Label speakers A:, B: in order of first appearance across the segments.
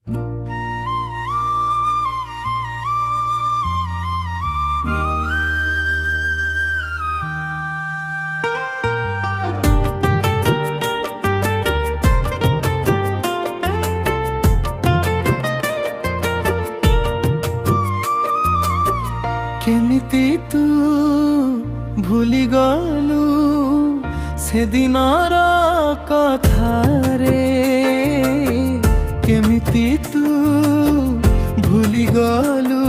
A: केमिति तू भूली गलु सेदिनर कथा रे, केमिति तू भूली गलु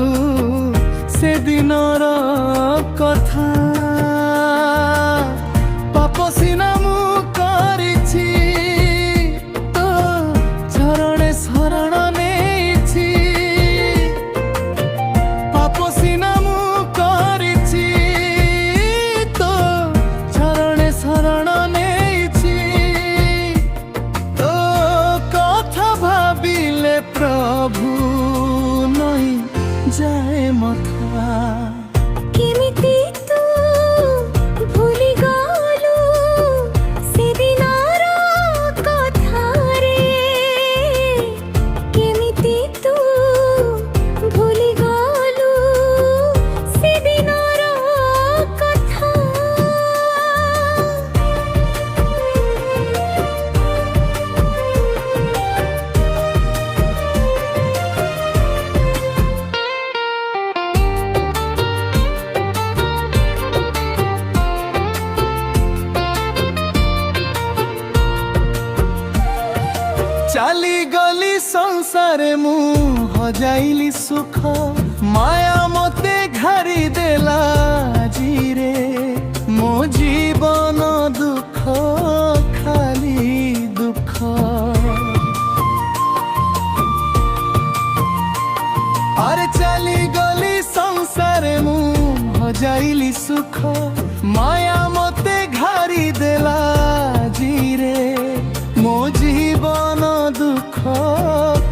A: सेदिनर कथा। पाप सिना मु करिछि तो चरणे शरण नेछि, पाप सिना मु करिछि तो चरणे शरण नेछि। तो कथा भाबिले प्रभु नहीं जाए मथा।
B: केमिति तू भूली गलु सेदिनर कथा रे, केमिति तू भूली गलु सेदिनर कथा।
A: चाली गली संसारे मु हजाइली सुख, माया मते घारी देला जी रे। मो जीवन दुख खाली दुख, अरे चाली गली संसारे मु हजाइली सुख, माया मते घारी देला जी रे। मो जीवन दुख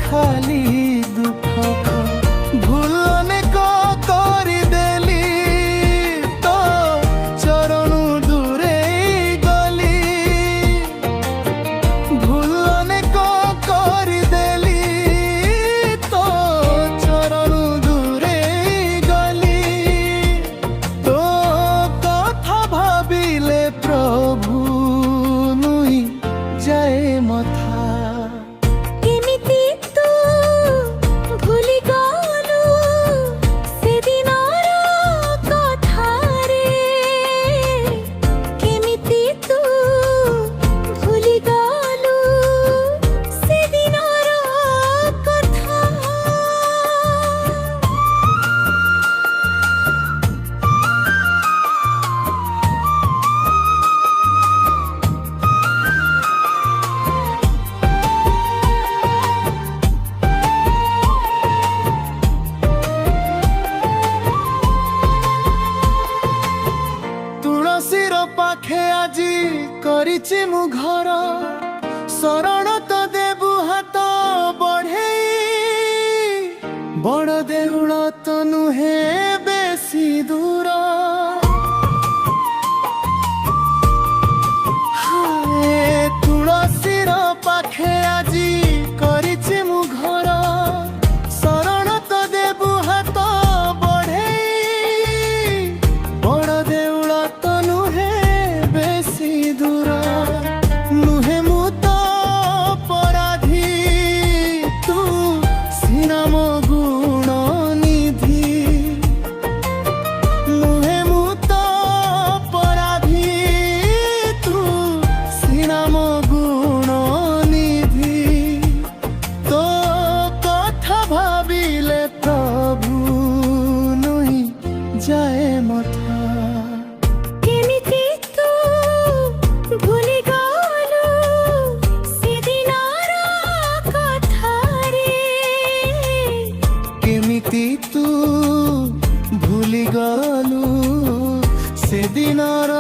A: खाली दुख, भूल अनेक करदेली तो चरणु दूरे गली। भूल अनेक करदेली तो चरणु दूरे गली। तो कथा भाबिले प्रभु नुई जाए मथा।
B: केमिति तू भूली गलु सेदिनर कथा रे, केमिति तू भूली गलु सेदिनर कथा।
A: तुलसीर पाखे आजी करिछि मु घर, शरण तो देबु हाथ बढ़ेई। बड़ देउळ तो नुहे बेसी दूर, हाय तुलसीर पाखे आजी करिछि मु घर, शरण तो देबु हाथ बढ़ेई। बड़ देउळ तो नुहे बेसी दूर, नुहे मु तो अपराधी तू सिना मो गुण निधि। नुहे मु तो अपराधी तू सिना मो गुण निधि। तो कथा भाबिले प्रभु नुई जाए मथा।
B: केमिति तू भूली गलु सेदिनर कथा रे,
A: केमिति तू भूली गलु सेदिनर